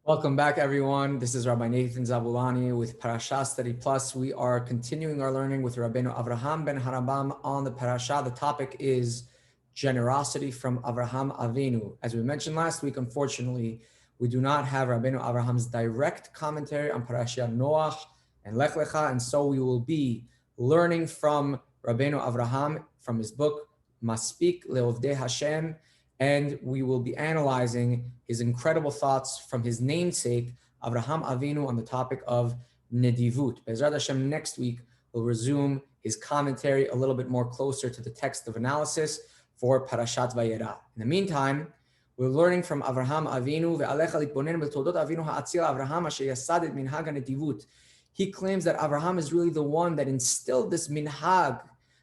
Welcome back, everyone. This is Rabbi Zaboulani with Parasha Study Plus. We are continuing our learning with Rabbenu Avraham ben Harambam on the Parasha. The topic is generosity from Avraham Avinu. As we mentioned last week, unfortunately, we do not have Rabbenu Avraham's direct commentary on Parasha Noach and Lecha, and so we will be learning from Rabbenu Avraham from his book Maspik Leovdei Hashem, and we will be analyzing his incredible thoughts from his namesake, Avraham Avinu, on the topic of Nedivut. Bezrat Hashem, next week, we'll resume his commentary a little bit more closer to the text of analysis for Parashat Vayera. In the meantime, we're learning from Avraham Avinu, Ve'alecha litbonen b'toldot Avinu ha'atzil Avraham asher yasad et minhag Nedivut. He claims that Avraham is really the one that instilled this minhag,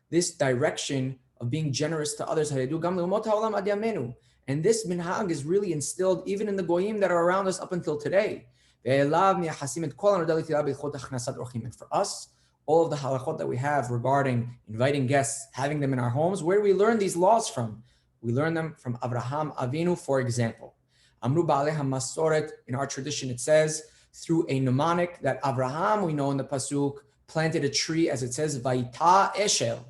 this direction of being generous to others. And this minhag is really instilled even in the goyim that are around us up until today. And for us, all of the halachot that we have regarding inviting guests, having them in our homes, where do we learn these laws from? We learn them from Avraham Avinu, for example. Amru ba'alei hamasoret, in our tradition it says, through a mnemonic that Avraham, we know in the pasuk, planted a tree, as it says, Vayita Eshel.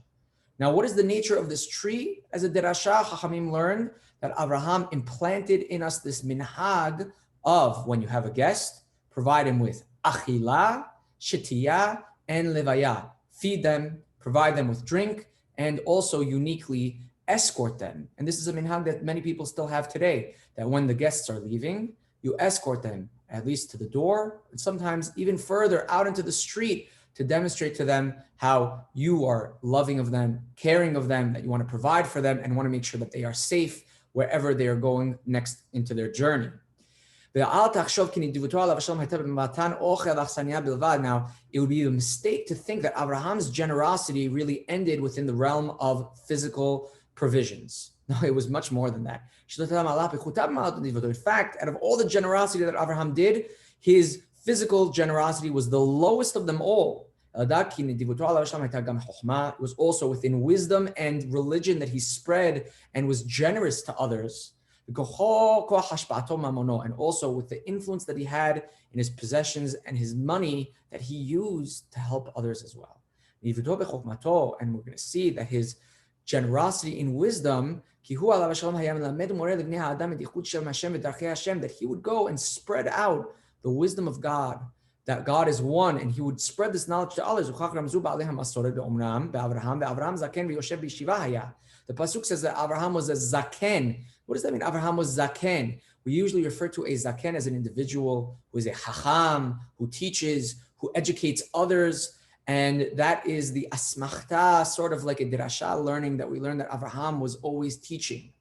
Now, what is the nature of this tree? As a derasha, Chachamim learned that Avraham implanted in us this minhag of, when you have a guest, provide him with achila, shetiyah, and levaya. Feed them, provide them with drink, and also uniquely escort them. And this is a minhag that many people still have today, that when the guests are leaving, you escort them at least to the door, and sometimes even further out into the street, to demonstrate to them how you are loving of them, caring of them, that you want to provide for them and want to make sure that they are safe wherever they are going next into their journey. Now, it would be a mistake to think that Abraham's generosity really ended within the realm of physical provisions. No, it was much more than that. In fact, out of all the generosity that Abraham did, his physical generosity was the lowest of them all. It was also within wisdom and religion that he spread and was generous to others. And also with the influence that he had in his possessions and his money that he used to help others as well. And we're going to see that his generosity in wisdom, that he would go and spread out the wisdom of God, that God is one, and he would spread this knowledge to others. The pasuk says that Avraham was a zaken. What does that mean? Avraham was zaken. We usually refer to a zaken as an individual who is a chacham, who teaches, who educates others, and that is the asmachta, sort of like a dirasha learning that we learn that Avraham was always teaching.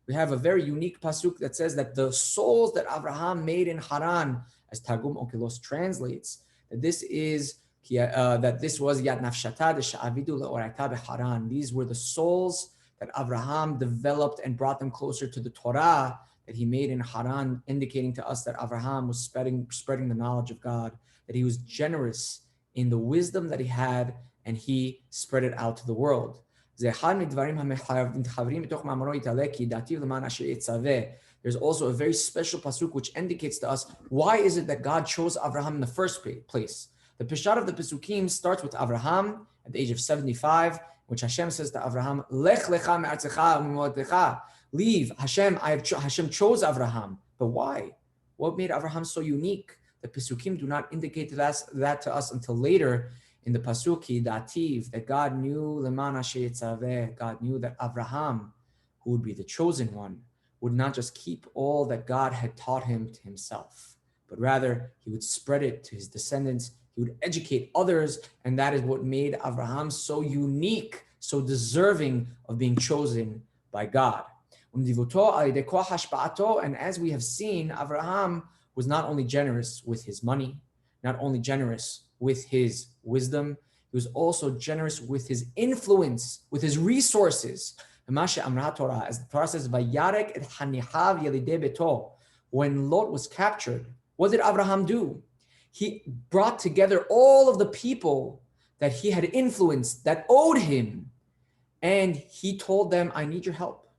We have a very unique pasuk that says that the souls that Avraham made in Haran, as Targum Onkelos translates, that this was Yad Nafshata de'sha'avidu le'oraita beHaran. These were the souls that Avraham developed and brought them closer to the Torah that he made in Haran, indicating to us that Avraham was spreading the knowledge of God, that he was generous in the wisdom that he had, and he spread it out to the world. There's also a very special pasuk which indicates to us why is it that God chose Avraham in the first place. The Peshat of the Pesukim starts with Avraham at the age of 75, which Hashem says to Avraham, Lech lecha me'artzecha u'mimoletecha. Leave, Hashem chose Avraham. But why? What made Avraham so unique? The Pesukim do not indicate that to us until later in the pasuk dativ, that God knew God knew that Avraham, who would be the chosen one, would not just keep all that God had taught him to himself, but rather he would spread it to his descendants. He would educate others, and that is what made Avraham so unique, so deserving of being chosen by God. And as we have seen, Avraham was not only generous with his money, not only generous with his wisdom, he was also generous with his influence, with his resources. As the Torah says, Vayarek et hanichav yelidei beto. When Lot was captured, what did Avraham do? He brought together all of the people that he had influenced, that owed him, And he told them, I need your help.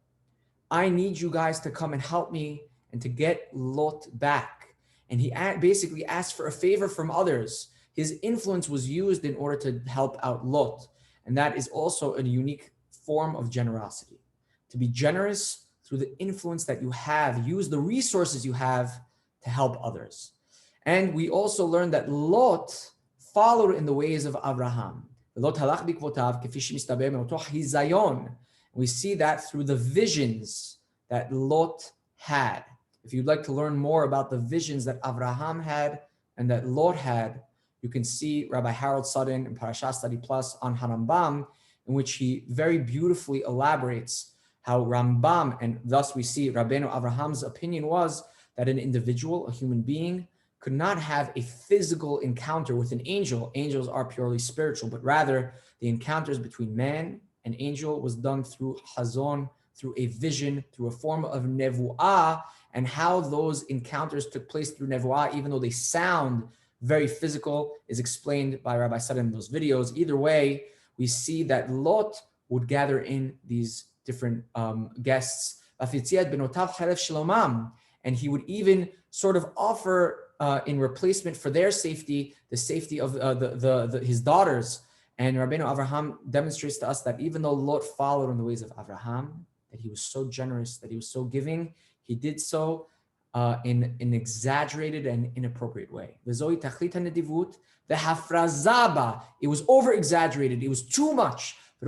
I need you guys to come and help me and to get Lot back. And he basically asked for a favor from others. His influence was used in order to help out Lot. And that is also a unique form of generosity. To be generous through the influence that you have, use the resources you have to help others. And we also learned that Lot followed in the ways of Abraham. We see that through the visions that Lot had. If you'd like to learn more about the visions that Abraham had and that Lot had, you can see Rabbi Harold Sutton in Parasha Study Plus on Harambam, in which he very beautifully elaborates how Rambam, and thus we see Rabbenu Abraham's opinion was that an individual, a human being, could not have a physical encounter with an angel. Angels are purely spiritual, but rather the encounters between man and angel was done through hazon, through a vision, through a form of nevuah, and how those encounters took place through nevuah, even though they sound very physical, is explained by Rabbi Sutton in those videos. Either way, we see that Lot would gather in these different guests, and he would even sort of offer in replacement for their safety, the safety of his daughters. And Rabbeinu Avraham demonstrates to us that even though Lot followed in the ways of Avraham, that he was so generous, that he was so giving, he did so in an exaggerated and inappropriate way. It was over-exaggerated. It was too much. He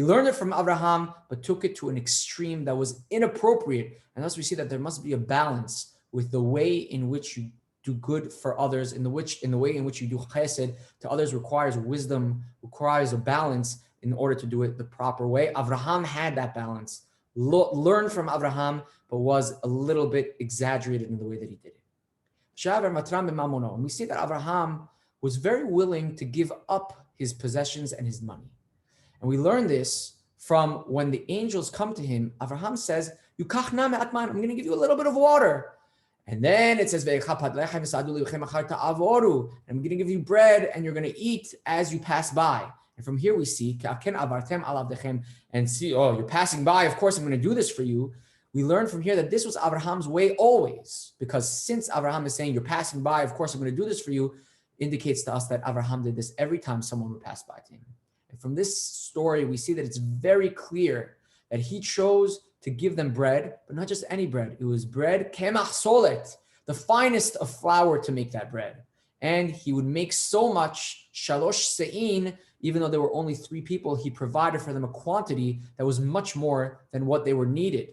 learned it from Abraham, but took it to an extreme that was inappropriate. And thus we see that there must be a balance with the way in which you do good for others, in the way in which you do chesed to others requires wisdom, requires a balance in order to do it the proper way. Abraham had that balance, learned from Abraham, but was a little bit exaggerated in the way that he did it. And we see that Abraham was very willing to give up his possessions and his money. And we learn this from when the angels come to him. Abraham says, I'm going to give you a little bit of water. And then it says, I'm going to give you bread and you're going to eat as you pass by. And from here we see, and see, oh, you're passing by, of course I'm going to do this for you. We learn from here that this was Abraham's way always, because since Abraham is saying, you're passing by, of course I'm going to do this for you, indicates to us that Abraham did this every time someone would pass by to him. And from this story, we see that it's very clear that he chose to give them bread, but not just any bread. It was bread, kemach solet, the finest of flour to make that bread. And he would make so much, shalosh se'in, even though there were only 3 people, he provided for them a quantity that was much more than what they were needed.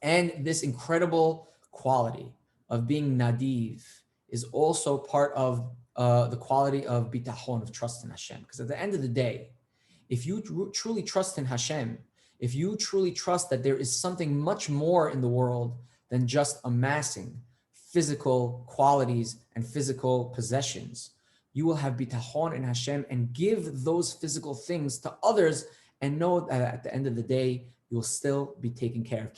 And this incredible quality of being nadiv is also part of the quality of bitachon, of trust in Hashem. Because at the end of the day, if you truly trust in Hashem, if you truly trust that there is something much more in the world than just amassing physical qualities and physical possessions, you will have bitachon in Hashem and give those physical things to others and know that at the end of the day, you will still be taken care of.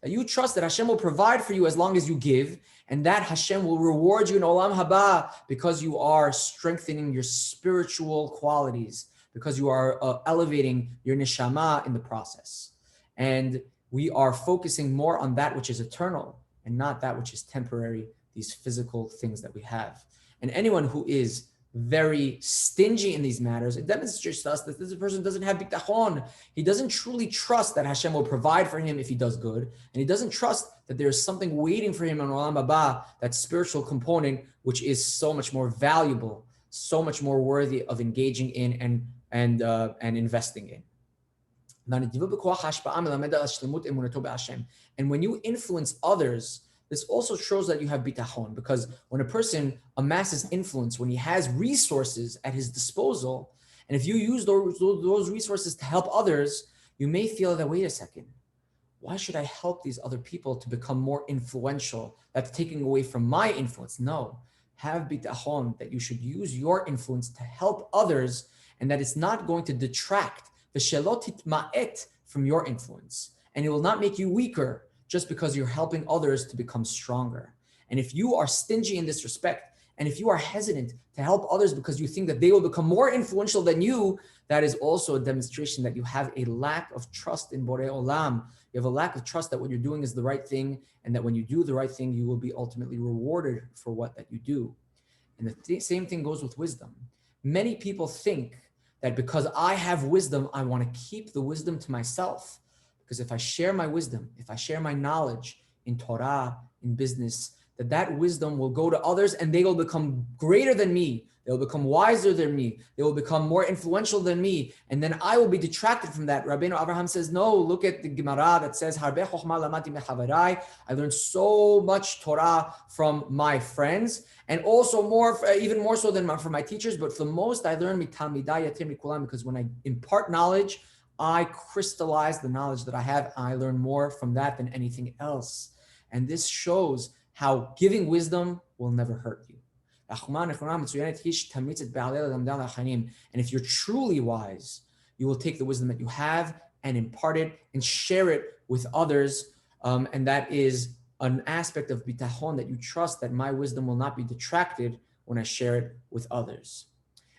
That you trust that Hashem will provide for you as long as you give, and that Hashem will reward you in Olam Haba because you are strengthening your spiritual qualities, because you are elevating your neshama in the process. And we are focusing more on that which is eternal and not that which is temporary, these physical things that we have. And anyone who is very stingy in these matters, it demonstrates to us that this person doesn't have bitachon. He doesn't truly trust that Hashem will provide for him if he does good. And he doesn't trust that there's something waiting for him in Olam Haba, that spiritual component, which is so much more valuable, so much more worthy of engaging in and investing in. And when you influence others, this also shows that you have bitachon, because when a person amasses influence, when he has resources at his disposal, and if you use those resources to help others, you may feel that, wait a second, why should I help these other people to become more influential? That's taking away from my influence. No, have bitachon, that you should use your influence to help others, and that it's not going to detract v'shelo titma'et from your influence, and it will not make you weaker just because you're helping others to become stronger. And if you are stingy in this respect, and if you are hesitant to help others because you think that they will become more influential than you, that is also a demonstration that you have a lack of trust in Borei Olam. You have a lack of trust that what you're doing is the right thing, and that when you do the right thing, you will be ultimately rewarded for what that you do. And the same thing goes with wisdom. Many people think that because I have wisdom, I want to keep the wisdom to myself. Because if I share my wisdom, if I share my knowledge in Torah, in business, that wisdom will go to others and they will become greater than me. They'll become wiser than me. They will become more influential than me. And then I will be detracted from that. Rabbenu Avraham says, no, look at the Gemara that says, Harbe chokhmah lamati mechaverai. I learned so much Torah from my friends, and also even more so than from my teachers. But for the most, I learned mitalmidai yatir mikulam, because when I impart knowledge, I crystallize the knowledge that I have. I learn more from that than anything else. And this shows how giving wisdom will never hurt you. And if you're truly wise, you will take the wisdom that you have and impart it and share it with others. And that is an aspect of bitachon, that you trust that my wisdom will not be detracted when I share it with others.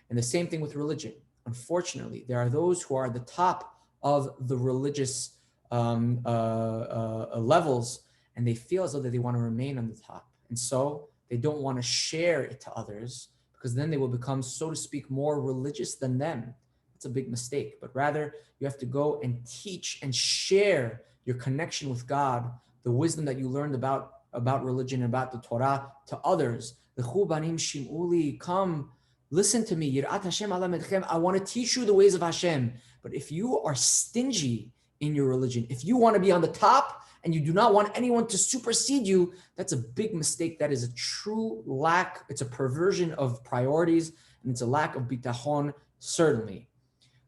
And the same thing with religion. Unfortunately, there are those who are at the top of the religious levels, and they feel as though that they want to remain on the top. And so they don't want to share it to others, because then they will become, so to speak, more religious than them. It's a big mistake. But rather, you have to go and teach and share your connection with God, the wisdom that you learned about religion, about the Torah, to others. Come, listen to me. I want to teach you the ways of Hashem. But if you are stingy in your religion, if you want to be on the top, and you do not want anyone to supersede you, that's a big mistake. That is a true lack. It's a perversion of priorities, and it's a lack of bitachon, certainly.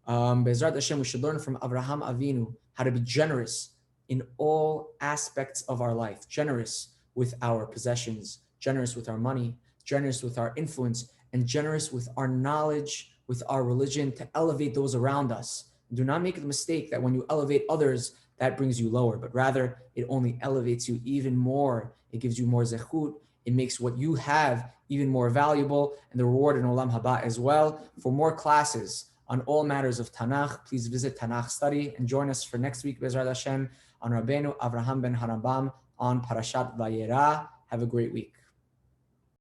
Be'ezrat Hashem, we should learn from Avraham Avinu how to be generous in all aspects of our life. Generous with our possessions, generous with our money, generous with our influence, and generous with our knowledge, with our religion, to elevate those around us. Do not make the mistake that when you elevate others, that brings you lower, but rather it only elevates you even more. It gives you more zechut. It makes what you have even more valuable, and the reward in Olam Haba as well. For more classes on all matters of Tanakh, please visit Tanakh Study and join us for next week, Be'ezrat Hashem, on Rabbenu Avraham ben Harambam on Parashat Vayera. Have a great week.